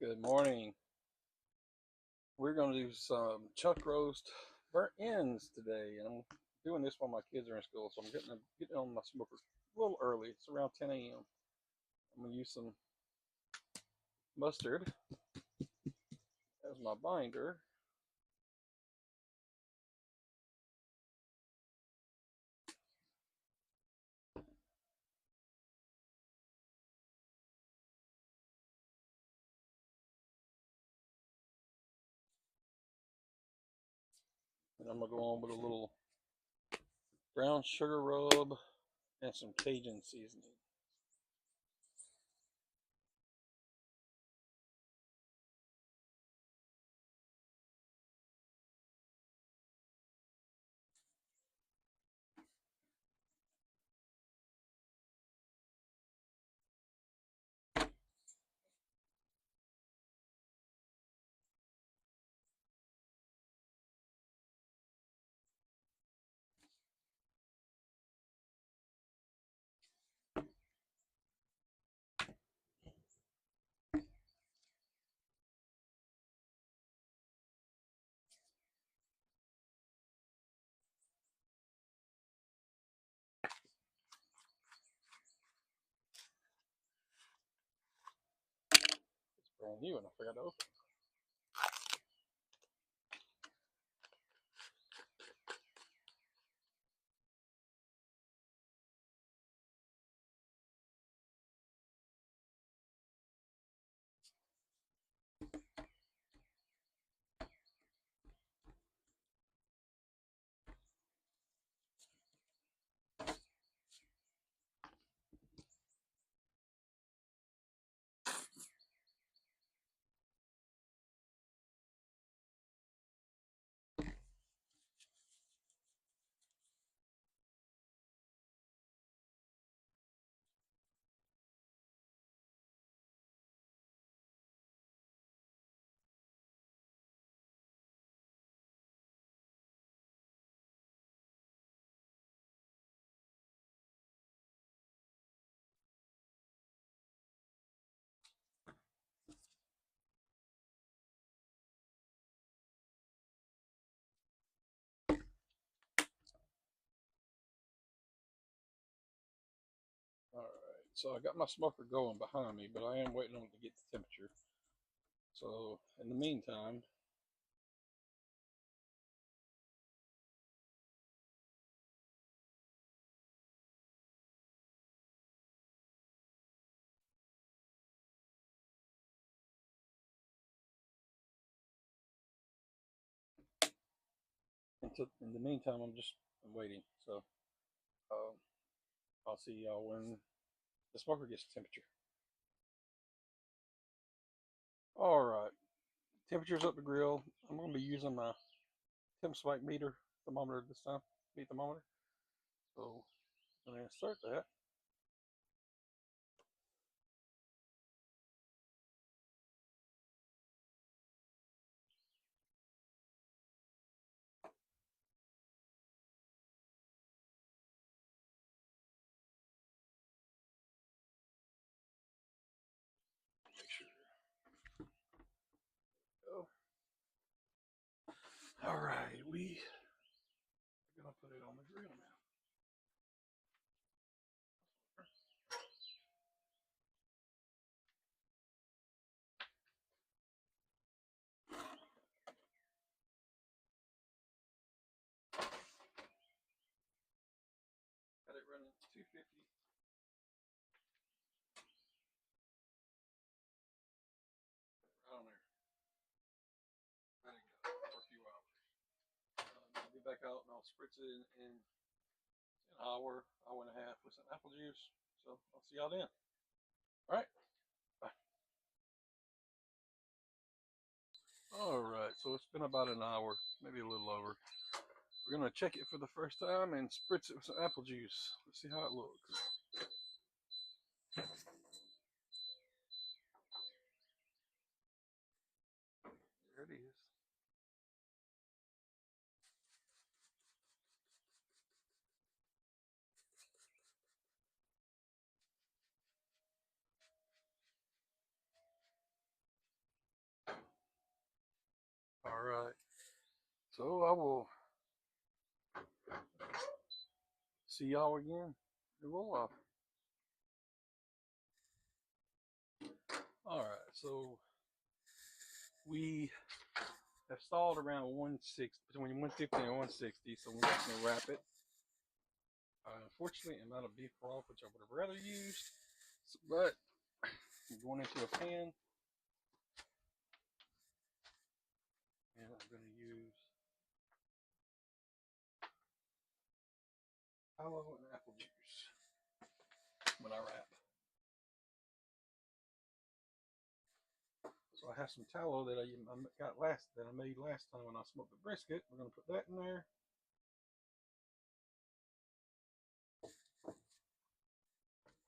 Good morning. We're going to do some chuck roast burnt ends today. And I'm doing this while my kids are in school, so I'm getting on my smoker a little early. It's around 10 a.m. I'm going to use some mustard as my binder. And I'm going to go on with a little brown sugar rub and some Cajun seasoning. It's brand new and I forgot to open it. Alright, so I got my smoker going behind me, but I am waiting on it to get the temperature. So in the meantime, I'm just waiting. So um, I'll see y'all when the smoker gets the temperature. All right, temperature's up the grill. I'm going to be using my temp spike meter thermometer this time, meat thermometer. So I'm going to insert that. Make sure. Go. All right, we are going to put it on the grill now. Got it running 250. Right on there. Let it go for a few hours. I'll be back out and I'll spritz it in an hour, hour and a half with some apple juice. So I'll see y'all then. All right. Bye. All right. So it's been about an hour, maybe a little over. We're gonna check it for the first time and spritz it with some apple juice. Let's see how it looks. There it is. So I will see y'all again in a little while. All right, so we have stalled around 160, between 150 and 160, so we're just gonna wrap it. Unfortunately, I'm out of beef broth, which I would have rather used, but I'm going into a pan, and I'm gonna use tallow and apple juice when I wrap. So I have some tallow that I made last time when I smoked the brisket. We're gonna put that in there.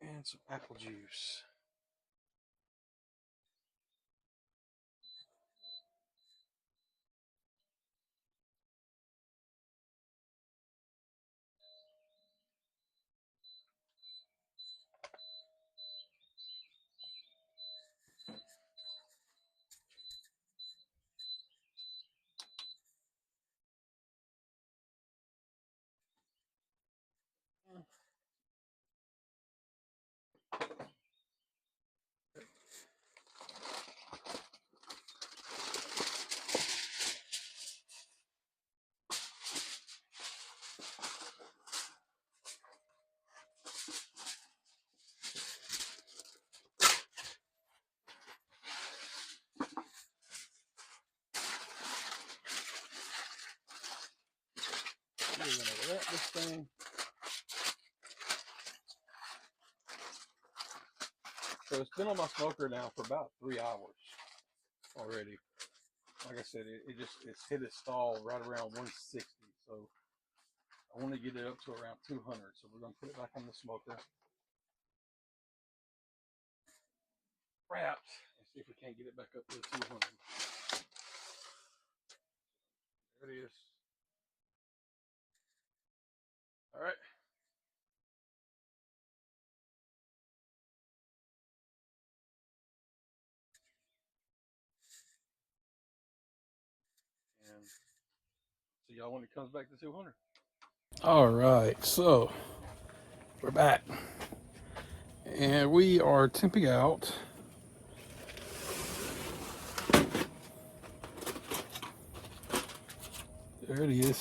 And some apple juice. We're gonna wrap this thing. So it's been on my smoker now for about 3 hours already. Like I said, it's hit its stall right around 160. So I want to get it up to around 200. So we're gonna put it back on the smoker, wrapped, and see if we can't get it back up to 200. There it is. All right. And see y'all when it comes back to 200. All right, so we're back, and we are temping out. There it is.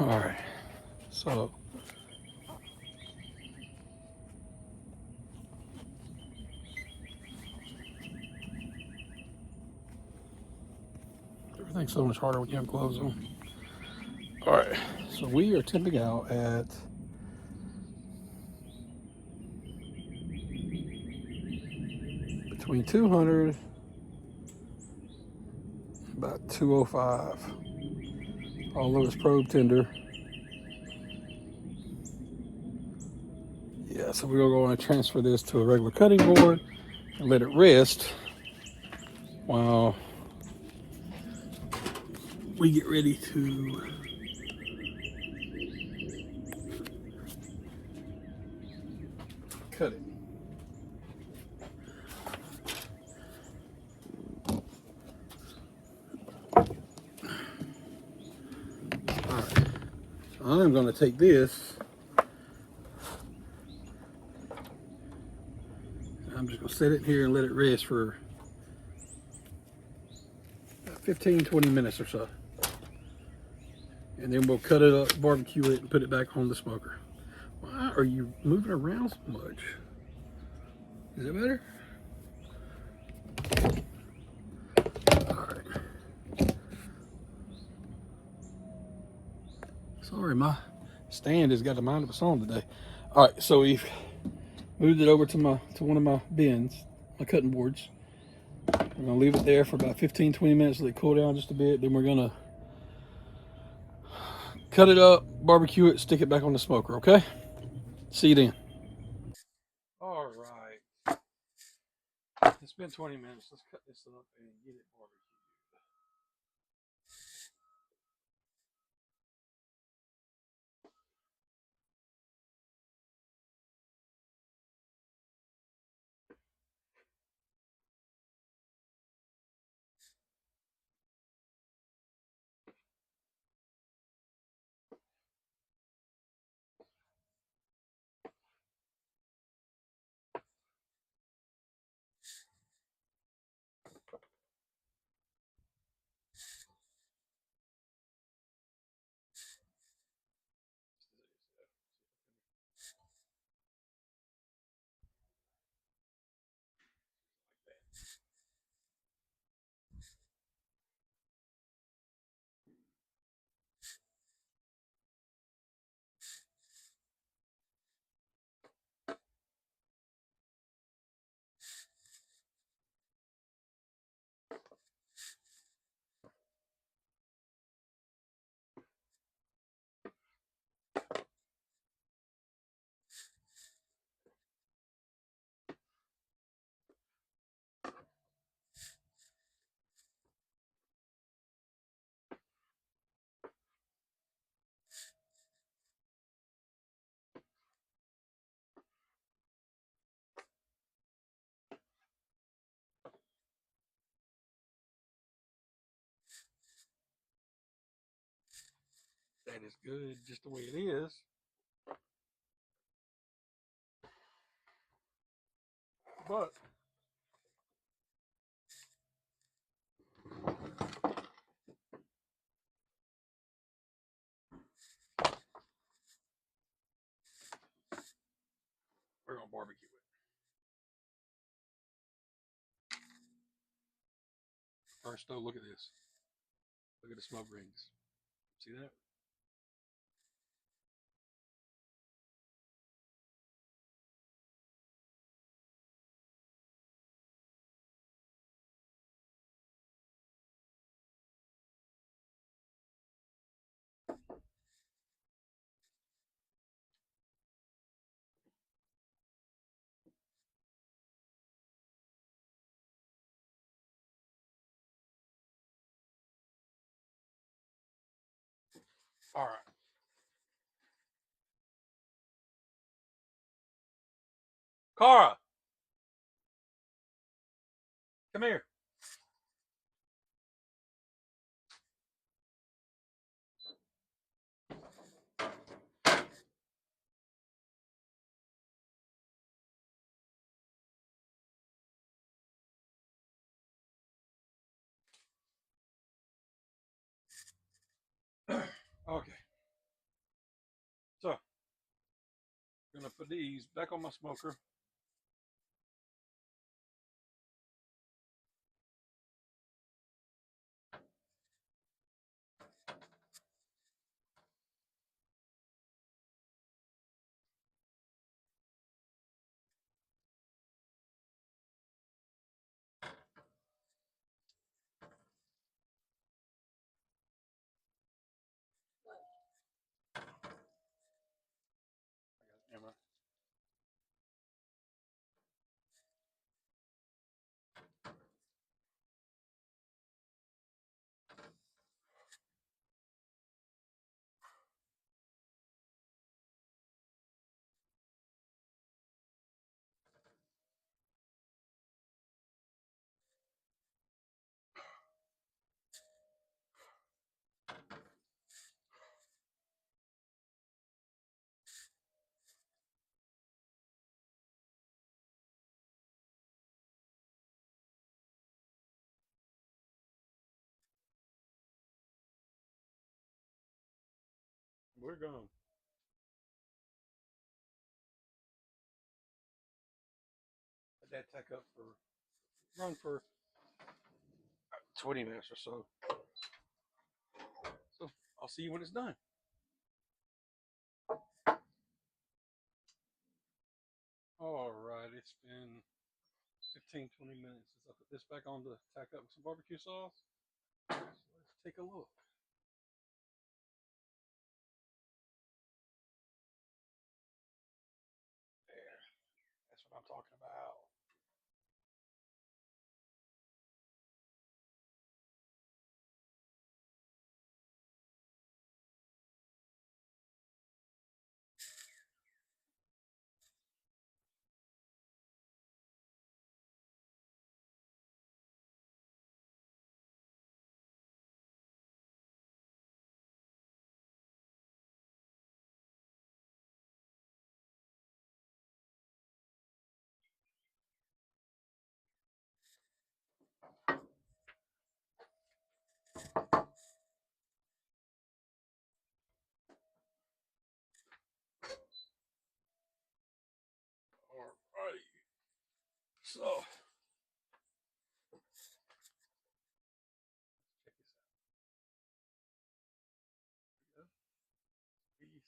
All right, so everything's so much harder when you have gloves on. All right, so we are temping out at between 200 and about 205. Although it's probe tender. Yeah, so we're gonna go and transfer this to a regular cutting board and let it rest while we get ready to cut it. All right, so I'm gonna take this. I'm just gonna set it here and let it rest for 15-20 minutes or so. And then we'll cut it up, barbecue it, and put it back on the smoker. Why are you moving around so much? Is it better? All right. Sorry, my stand has got the mind of its own today. All right, so we've moved it over to one of my bins, my cutting boards. We're gonna leave it there for about 15-20 minutes, let it cool down just a bit. Then we're gonna cut it up, barbecue it, stick it back on the smoker, okay? See you then. All right. It's been 20 minutes. Let's cut this up and get it barbecued. That is good just the way it is. But we're gonna barbecue it. First though, look at this. Look at the smoke rings. See that? All right. Cara, come here. Okay. So, I'm gonna put these back on my smoker. I got it. We're gonna let that tack up for run for 20 minutes or so. So I'll see you when it's done. All right, it's been 15, 20 minutes since I put this back on to tack up with some barbecue sauce. So let's take a look. There, that's what I'm talking about. All right, so check this out. Here we go. Peace.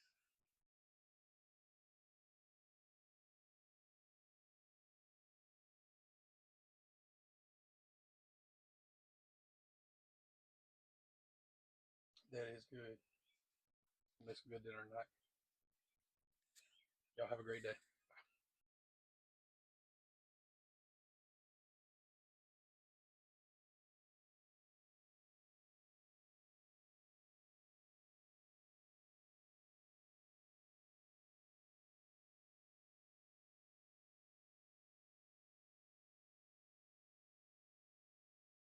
That is good. Makes a good dinner tonight. Y'all have a great day.